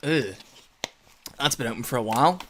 Ugh. That's been open for a while.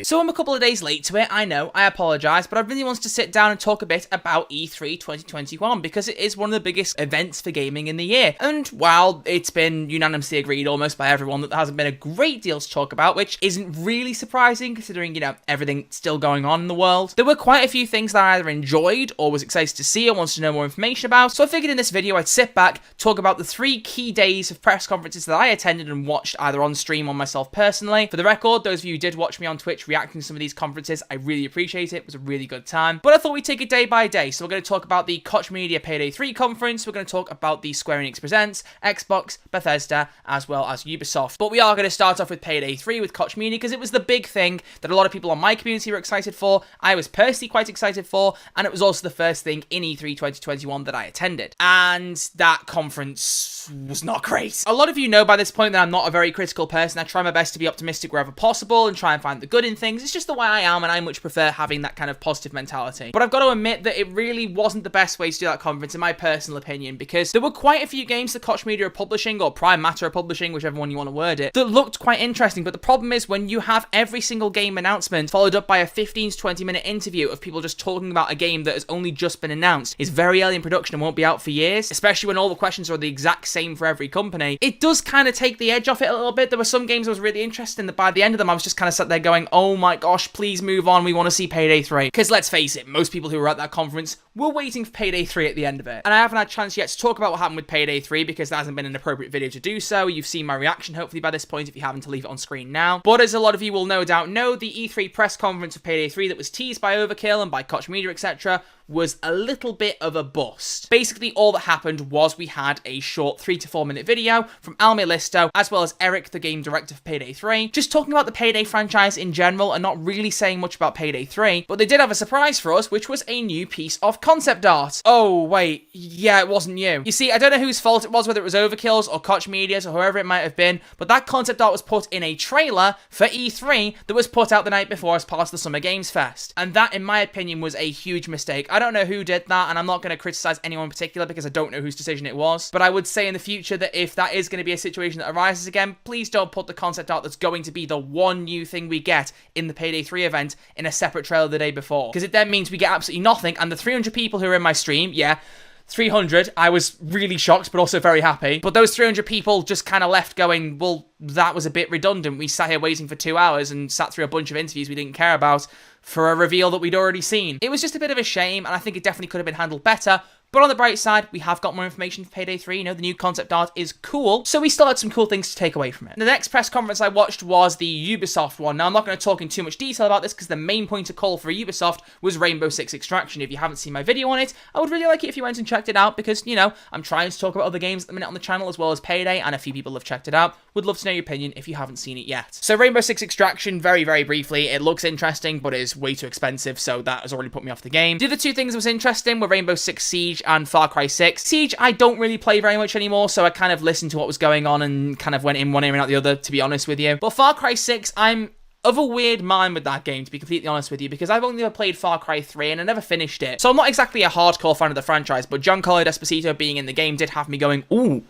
So I'm a couple of days late to it, I know, I apologise, but I really wanted to sit down and talk a bit about E3 2021 because it is one of the biggest events for gaming in the year. And while it's been unanimously agreed almost by everyone that there hasn't been a great deal to talk about, which isn't really surprising considering, everything still going on in the world, there were quite a few things that I either enjoyed or was excited to see or wanted to know more information about. So I figured in this video I'd sit back, talk about the 3 key days of press conferences that I attended and watched either on stream or myself personally. For the record, those of you who did watch me on Twitch reacting to some of these conferences, I really appreciate it. It was a really good time. But I thought we'd take it day by day. So we're going to talk about the Koch Media Payday 3 conference. We're going to talk about the Square Enix Presents, Xbox, Bethesda, as well as Ubisoft. But we are going to start off with Payday 3 with Koch Media because it was the big thing that a lot of people on my community were excited for. I was personally quite excited for, and it was also the first thing in E3 2021 that I attended. And that conference was not great. A lot of you know by this point that I'm not a very critical person. I try my best to be optimistic wherever possible and try and find the good in things. It's just the way I am, and I much prefer having that kind of positive mentality. But I've got to admit that it really wasn't the best way to do that conference, in my personal opinion, because there were quite a few games that Koch Media are publishing, or Prime Matter are publishing, whichever one you want to word it, that looked quite interesting. But the problem is when you have every single game announcement followed up by a 15 to 20 minute interview of people just talking about a game that has only just been announced, is very early in production and won't be out for years, especially when all the questions are the exact same for every company, it does kind of take the edge off it a little bit. There were some games I was really interested in that by the end of them I was just kind of sat there going, oh my gosh, please move on, we want to see Payday 3. Because let's face it, most people who were at that conference were waiting for Payday 3 at the end of it. And I haven't had a chance yet to talk about what happened with Payday 3 because there hasn't been an appropriate video to do so. You've seen my reaction hopefully by this point if you haven't to leave it on screen now. But as a lot of you will no doubt know, the E3 press conference of Payday 3 that was teased by Overkill and by Koch Media, etc., was a little bit of a bust. Basically, all that happened was we had a short 3 to 4 minute video from Alme Listo, as well as Eric, the game director for Payday 3, just talking about the Payday franchise in general and not really saying much about Payday 3, but they did have a surprise for us, which was a new piece of concept art. Oh, wait, yeah, it wasn't you. You see, I don't know whose fault it was, whether it was Overkill's or Koch Media's or whoever it might have been, but that concept art was put in a trailer for E3 that was put out the night before as part of the Summer Games Fest. And that, in my opinion, was a huge mistake. I don't know who did that, and I'm not going to criticize anyone in particular because I don't know whose decision it was, but I would say in the future that if that is going to be a situation that arises again, please don't put the concept art that's going to be the one new thing we get in the Payday 3 event in a separate trailer the day before, because it then means we get absolutely nothing, and the 300 people who are in my stream, yeah, 300, I was really shocked, but also very happy. But those 300 people just kind of left going, well, that was a bit redundant. We sat here waiting for 2 hours and sat through a bunch of interviews we didn't care about for a reveal that we'd already seen. It was just a bit of a shame, and I think it definitely could have been handled better. But on the bright side, we have got more information for Payday 3. The new concept art is cool, so we still had some cool things to take away from it. The next press conference I watched was the Ubisoft one. Now, I'm not going to talk in too much detail about this because the main point of call for Ubisoft was Rainbow Six Extraction. If you haven't seen my video on it, I would really like it if you went and checked it out because, I'm trying to talk about other games at the minute on the channel as well as Payday, and a few people have checked it out. Would love to know your opinion if you haven't seen it yet. So Rainbow Six Extraction, very, very briefly, it looks interesting, but is way too expensive, so that has already put me off the game. The other two things that was interesting were Rainbow Six Siege and Far Cry 6. Siege, I don't really play very much anymore, so I kind of listened to what was going on and kind of went in one ear and out the other, to be honest with you. But Far Cry 6, I'm of a weird mind with that game, to be completely honest with you, because I've only ever played Far Cry 3 and I never finished it. So I'm not exactly a hardcore fan of the franchise, but Giancarlo Esposito being in the game did have me going, ooh,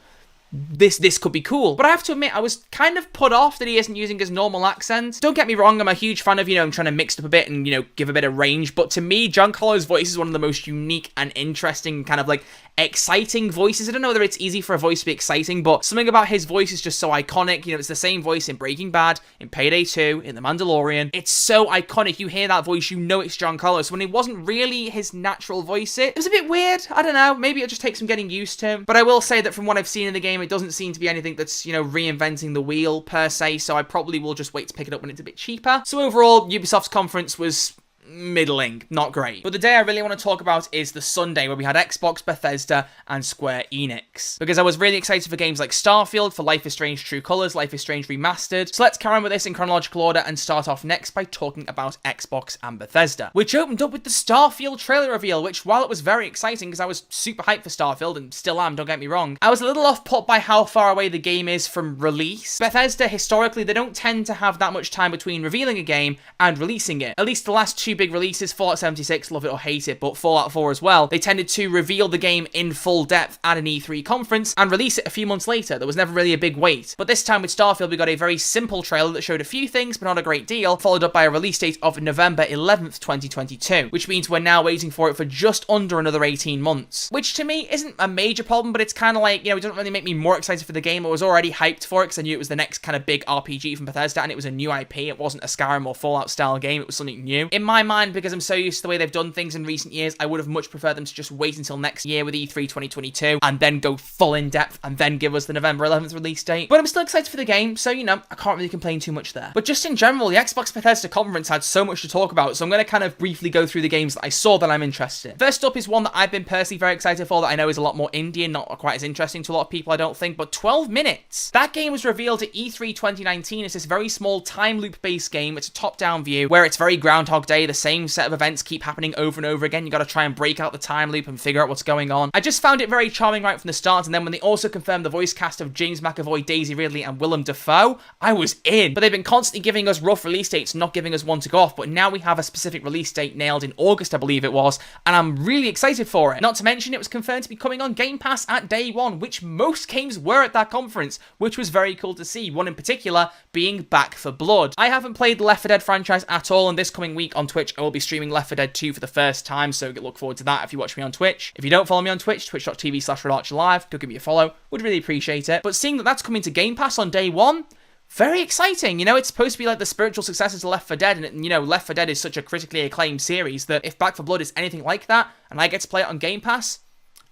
this could be cool. But I have to admit, I was kind of put off that he isn't using his normal accent. Don't get me wrong, I'm a huge fan of, I'm trying to mix it up a bit and, give a bit of range. But to me, Giancarlo's voice is one of the most unique and interesting kind of exciting voices. I don't know whether it's easy for a voice to be exciting, but something about his voice is just so iconic. It's the same voice in Breaking Bad, in Payday 2, in The Mandalorian. It's so iconic. You hear that voice, you know it's Giancarlo. So when it wasn't really his natural voice, it was a bit weird. I don't know. Maybe it just takes some getting used to. But I will say that from what I've seen in the game, it doesn't seem to be anything that's, reinventing the wheel per se. So I probably will just wait to pick it up when it's a bit cheaper. So overall, Ubisoft's conference was middling, not great. But the day I really want to talk about is the Sunday where we had Xbox, Bethesda, and Square Enix. Because I was really excited for games like Starfield, for Life is Strange True Colors, Life is Strange Remastered. So let's carry on with this in chronological order and start off next by talking about Xbox and Bethesda, which opened up with the Starfield trailer reveal, which while it was very exciting because I was super hyped for Starfield and still am, don't get me wrong, I was a little off put by how far away the game is from release. Bethesda, historically, they don't tend to have that much time between revealing a game and releasing it. At least the last 2 two big releases, Fallout 76, love it or hate it, but Fallout 4 as well, they tended to reveal the game in full depth at an E3 conference and release it a few months later. There was never really a big wait. But this time with Starfield, we got a very simple trailer that showed a few things, but not a great deal, followed up by a release date of November 11th, 2022, which means we're now waiting for it for just under another 18 months, which to me isn't a major problem, but it's kind of like, you know, it doesn't really make me more excited for the game. I was already hyped for it because I knew it was the next kind of big RPG from Bethesda, and it was a new IP. It wasn't a Skyrim or Fallout style game. It was something new. In my mind, because I'm so used to the way they've done things in recent years, I would have much preferred them to just wait until next year with E3 2022 and then go full in depth and then give us the November 11th release date. But I'm still excited for the game, so, you know, I can't really complain too much there. But just in general, the Xbox Bethesda conference had so much to talk about, so I'm going to kind of briefly go through the games that I saw that I'm interested in. First up is one that I've been personally very excited for that I know is a lot more indie and not quite as interesting to a lot of people, I don't think, but 12 Minutes. That game was revealed at E3 2019. It's this very small time loop based game. It's a top-down view where it's very Groundhog Day. The same set of events keep happening over and over again. You got to try and break out the time loop and figure out what's going on. I just found it very charming right from the start, and then when they also confirmed the voice cast of James McAvoy, Daisy Ridley, and Willem Dafoe, I was in. But they've been constantly giving us rough release dates, not giving us one to go off, but now we have a specific release date nailed in August, I believe it was, and I'm really excited for it. Not to mention, it was confirmed to be coming on Game Pass at day one, which most games were at that conference, which was very cool to see. One in particular being Back 4 Blood. I haven't played the Left 4 Dead franchise at all, and this coming week on Twitch, I will be streaming Left 4 Dead 2 for the first time, so look forward to that if you watch me on Twitch. If you don't follow me on Twitch, twitch.tv/RedArcherLive, go give me a follow. Would really appreciate it. But seeing that that's coming to Game Pass on day one, very exciting. You know, it's supposed to be like the spiritual successor to Left 4 Dead, and you know, Left 4 Dead is such a critically acclaimed series that if Back 4 Blood is anything like that, and I get to play it on Game Pass,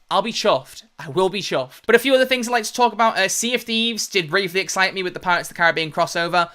I'll be chuffed. I will be chuffed. But a few other things I'd like to talk about. Sea of Thieves did briefly excite me with the Pirates of the Caribbean crossover,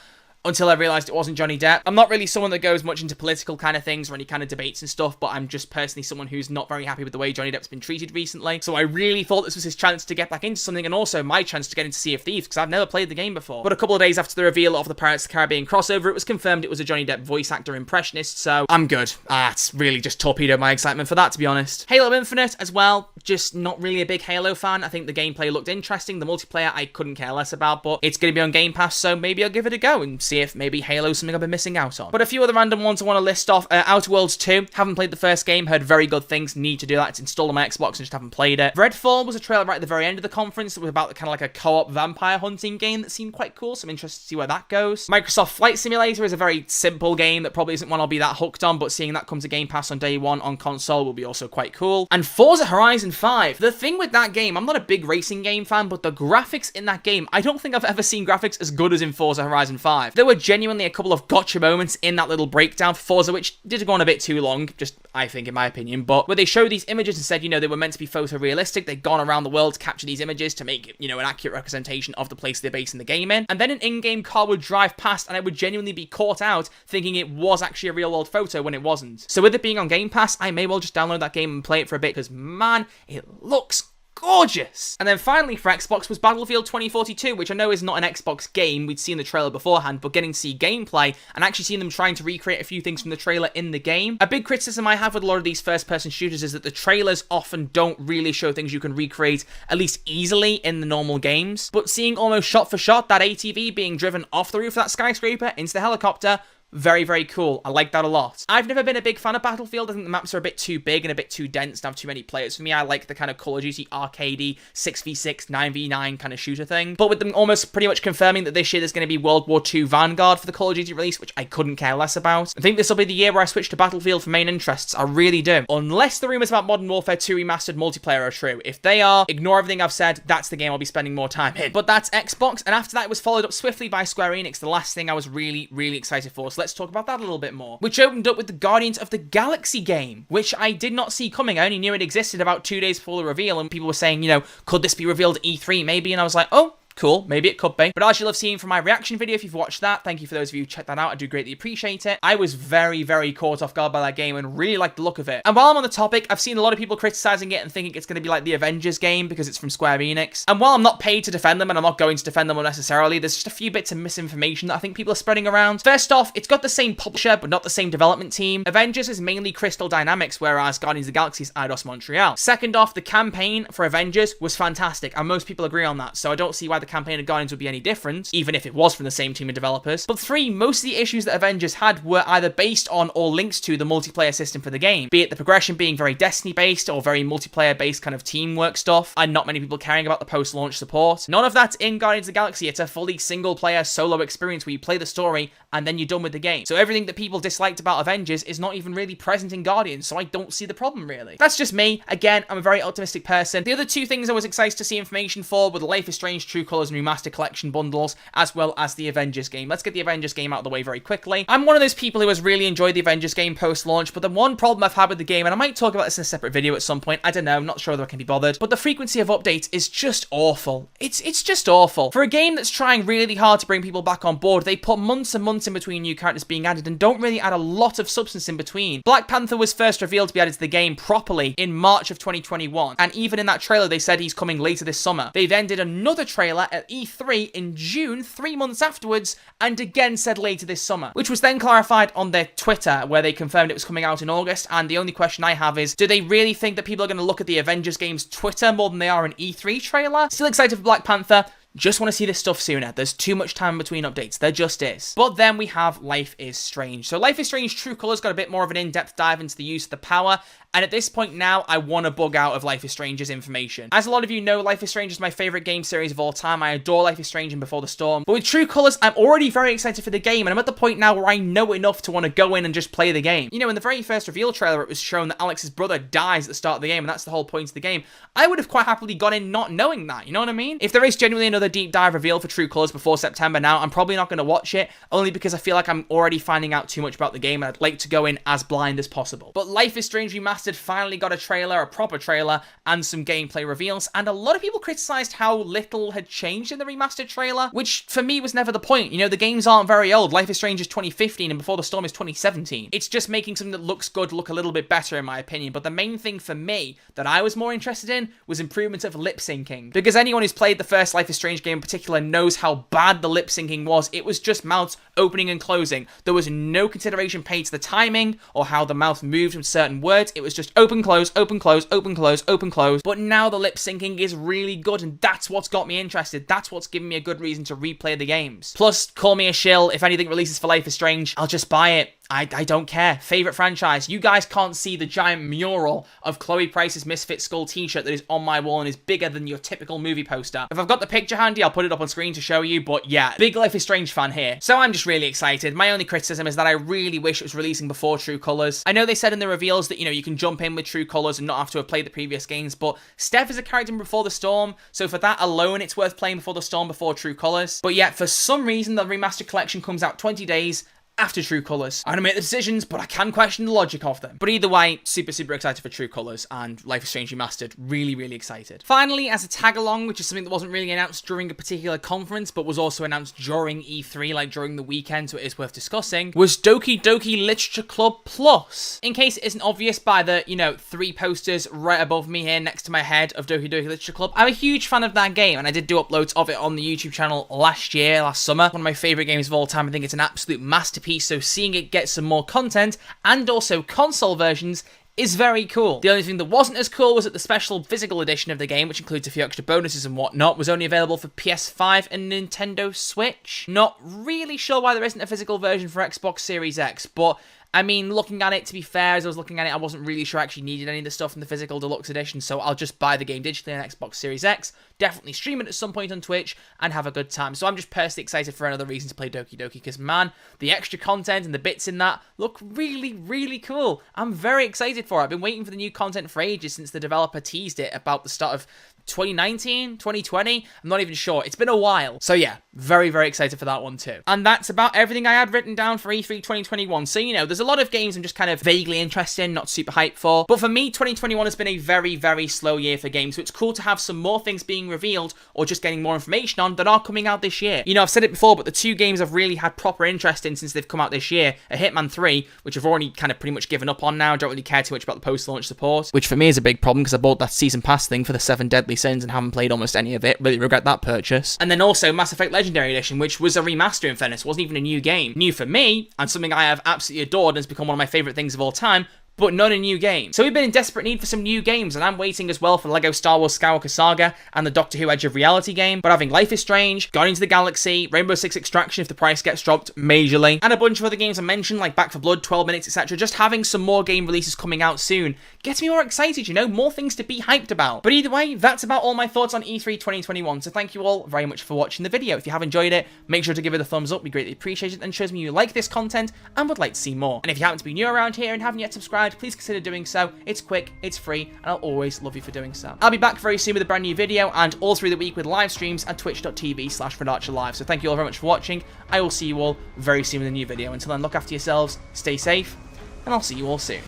until I realised it wasn't Johnny Depp. I'm not really someone that goes much into political kind of things or any kind of debates and stuff, but I'm just personally someone who's not very happy with the way Johnny Depp's been treated recently. So I really thought this was his chance to get back into something, and also my chance to get into Sea of Thieves, because I've never played the game before. But a couple of days after the reveal of the Pirates of the Caribbean crossover, it was confirmed it was a Johnny Depp voice actor impressionist, so I'm good. It's really just torpedoed my excitement for that, to be honest. Halo Infinite as well, just not really a big Halo fan. I think the gameplay looked interesting. The multiplayer I couldn't care less about, but it's going to be on Game Pass, so maybe I'll give it a go and see if maybe Halo's something I've been missing out on. But a few other random ones I want to list off. Outer Worlds 2, haven't played the first game, heard very good things, need to do that. It's installed on my Xbox and just haven't played it. Redfall was a trailer right at the very end of the conference that was about kind of like a co-op vampire hunting game that seemed quite cool, so I'm interested to see where that goes. Microsoft Flight Simulator is a very simple game that probably isn't one I'll be that hooked on, but seeing that come to Game Pass on day one on console will be also quite cool. And Forza Horizon 5. The thing with that game, I'm not a big racing game fan, but the graphics in that game, I don't think I've ever seen graphics as good as in Forza Horizon 5. There were genuinely a couple of gotcha moments in that little breakdown for Forza, which did go on a bit too long, just I think in my opinion, but where they showed these images and said, you know, they were meant to be photorealistic, they'd gone around the world to capture these images to make, you know, an accurate representation of the place they're basing the game in, and then an in-game car would drive past and I would genuinely be caught out thinking it was actually a real-world photo when it wasn't. So with it being on Game Pass, I may well just download that game and play it for a bit, because man, it looks gorgeous. And then finally for Xbox was Battlefield 2042, which I know is not an Xbox game, we'd seen the trailer beforehand, but getting to see gameplay and actually seeing them trying to recreate a few things from the trailer in the game. A big criticism I have with a lot of these first-person shooters is that the trailers often don't really show things you can recreate, at least easily, in the normal games. But seeing almost shot for shot that ATV being driven off the roof of that skyscraper into the helicopter, very, very cool. I like that a lot. I've never been a big fan of Battlefield. I think the maps are a bit too big and a bit too dense and have too many players. For me, I like the kind of Call of Duty arcadey 6v6, 9v9 kind of shooter thing. But with them almost pretty much confirming that this year there's going to be World War II Vanguard for the Call of Duty release, which I couldn't care less about. I think this will be the year where I switch to Battlefield for main interests. I really do. Unless the rumours about Modern Warfare 2 Remastered multiplayer are true. If they are, ignore everything I've said. That's the game I'll be spending more time in. But that's Xbox, and after that it was followed up swiftly by Square Enix, the last thing I was really, really excited for. So let's talk about that a little bit more. Which opened up with the Guardians of the Galaxy game, which I did not see coming. I only knew it existed about 2 days before the reveal, and people were saying, you know, could this be revealed at E3 maybe? And I was like, oh, cool, maybe it could be. But as you'll have seen from my reaction video, if you've watched that, thank you for those of you who checked that out. I do greatly appreciate it. I was very, very caught off guard by that game and really liked the look of it. And while I'm on the topic, I've seen a lot of people criticizing it and thinking it's going to be like the Avengers game because it's from Square Enix. And while I'm not paid to defend them, and I'm not going to defend them unnecessarily, there's just a few bits of misinformation that I think people are spreading around. First off, it's got the same publisher, but not the same development team. Avengers is mainly Crystal Dynamics, whereas Guardians of the Galaxy is Eidos Montreal. Second off, the campaign for Avengers was fantastic, and most people agree on that, so I don't see why the campaign of Guardians would be any different, even if it was from the same team of developers. But 3, most of the issues that Avengers had were either based on or linked to the multiplayer system for the game, be it the progression being very Destiny-based or very multiplayer-based kind of teamwork stuff, and not many people caring about the post-launch support. None of that's in Guardians of the Galaxy. It's a fully single-player solo experience where you play the story and then you're done with the game. So everything that people disliked about Avengers is not even really present in Guardians, so I don't see the problem, really. That's just me. Again, I'm a very optimistic person. The other 2 things I was excited to see information for were the Life is Strange True Colors and Remastered Collection bundles, as well as the Avengers game. Let's get the Avengers game out of the way very quickly. I'm one of those people who has really enjoyed the Avengers game post-launch, but the one problem I've had with the game, and I might talk about this in a separate video at some point, I don't know, I'm not sure whether I can be bothered, but the frequency of updates is just awful. It's just awful. For a game that's trying really hard to bring people back on board, they put months and months in between new characters being added and don't really add a lot of substance in between. Black Panther was first revealed to be added to the game properly in March of 2021, and even in that trailer they said he's coming later this summer. They then did another trailer at E3 in June, 3 months afterwards, and again said later this summer, which was then clarified on their Twitter, where they confirmed it was coming out in August. And the only question I have is, do they really think that people are going to look at the Avengers game's Twitter more than they are an E3 trailer? Still excited for Black Panther. Just want to see this stuff sooner. There's too much time between updates. There just is. But then we have Life is Strange. So Life is Strange True Colors got a bit more of an in-depth dive into the use of the power. And at this point now, I want to bug out of Life is Strange's information. As a lot of you know, Life is Strange is my favorite game series of all time. I adore Life is Strange and Before the Storm. But with True Colors, I'm already very excited for the game. And I'm at the point now where I know enough to want to go in and just play the game. You know, in the very first reveal trailer, it was shown that Alex's brother dies at the start of the game. And that's the whole point of the game. I would have quite happily gone in not knowing that. You know what I mean? If there is genuinely another deep dive reveal for True Colors before September now, I'm probably not going to watch it. Only because I feel like I'm already finding out too much about the game. And I'd like to go in as blind as possible. But Life is Strange Remastered finally got a trailer, a proper trailer, and some gameplay reveals, and a lot of people criticized how little had changed in the remastered trailer, which for me was never the point. You know, the games aren't very old. Life is Strange is 2015 and Before the Storm is 2017. It's just making something that looks good look a little bit better, in my opinion. But the main thing for me that I was more interested in was improvement of lip syncing, because anyone who's played the first Life is Strange game in particular knows how bad the lip syncing was. It was just mouths opening and closing. There was no consideration paid to the timing or how the mouth moved with certain words. It was just open, close, open, close, open, close, open, close. But now the lip syncing is really good, and that's what's got me interested. That's what's given me a good reason to replay the games. Plus, call me a shill. If anything releases for Life is Strange, I'll just buy it. I don't care. Favorite franchise. You guys can't see the giant mural of Chloe Price's Misfit Skull t-shirt that is on my wall and is bigger than your typical movie poster. If I've got the picture handy, I'll put it up on screen to show you, but yeah, big Life is Strange fan here. So I'm just really excited. My only criticism is that I really wish it was releasing before True Colors. I know they said in the reveals that, you know, you can jump in with True Colors and not have to have played the previous games, but Steph is a character in Before the Storm, so for that alone, it's worth playing Before the Storm before True Colors. But yet, for some reason, the Remastered Collection comes out 20 days after True Colors. I don't make the decisions, but I can question the logic of them. But either way, super excited for True Colors and Life is Strange Remastered. Really excited. Finally, as a tag-along, which is something that wasn't really announced during a particular conference, but was also announced during E3, like during the weekend, so it is worth discussing, was Doki Doki Literature Club Plus. In case it isn't obvious by the, you know, 3 posters right above me here next to my head of Doki Doki Literature Club, I'm a huge fan of that game, and I did do uploads of it on the YouTube channel last summer. One of my favourite games of all time. I think it's an absolute masterpiece. So seeing it get some more content and also console versions is very cool. The only thing that wasn't as cool was that the special physical edition of the game, which includes a few extra bonuses and whatnot, was only available for PS5 and Nintendo Switch. Not really sure why there isn't a physical version for Xbox Series X, but I mean, looking at it, to be fair, as I was looking at it, I wasn't really sure I actually needed any of the stuff in the physical deluxe edition, so I'll just buy the game digitally on Xbox Series X, definitely stream it at some point on Twitch, and have a good time. So I'm just personally excited for another reason to play Doki Doki, because man, the extra content and the bits in that look really cool. I'm very excited for it. I've been waiting for the new content for ages since the developer teased it about the start of 2019, 2020, I'm not even sure. It's been a while. So yeah, very excited for that one too. And that's about everything I had written down for E3 2021. So, you know, there's a lot of games I'm just kind of vaguely interested in, not super hyped for. But for me, 2021 has been a very slow year for games. So it's cool to have some more things being revealed or just getting more information on that are coming out this year. You know, I've said it before, but the 2 games I've really had proper interest in since they've come out this year are Hitman 3, which I've already kind of pretty much given up on now. I don't really care too much about the post-launch support, which for me is a big problem because I bought that season pass thing for the 7 Deadly Sins and haven't played almost any of it. Really regret that purchase. And then also Mass Effect Legendary Edition, which was a remaster in fairness, wasn't even a new game. New for me, and something I have absolutely adored and has become one of my favourite things of all time, but not a new game. So we've been in desperate need for some new games, and I'm waiting as well for LEGO Star Wars Skywalker Saga and the Doctor Who Edge of Reality game, but having Life is Strange, Guardians of the Galaxy, Rainbow Six Extraction if the price gets dropped majorly, and a bunch of other games I mentioned like Back 4 Blood, 12 Minutes, etc. Just having some more game releases coming out soon gets me more excited, you know, more things to be hyped about. But either way, that's about all my thoughts on E3 2021, so thank you all very much for watching the video. If you have enjoyed it, make sure to give it a thumbs up, we greatly appreciate it, and shows me you like this content and would like to see more. And if you happen to be new around here and haven't yet subscribed, please consider doing so. It's quick, it's free, and I'll always love you for doing so. I'll be back very soon with a brand new video, and all through the week with live streams at twitch.tv/FredArcherLive. So thank you all very much for watching. I will see you all very soon with a new video. Until then, look after yourselves, stay safe, and I'll see you all soon.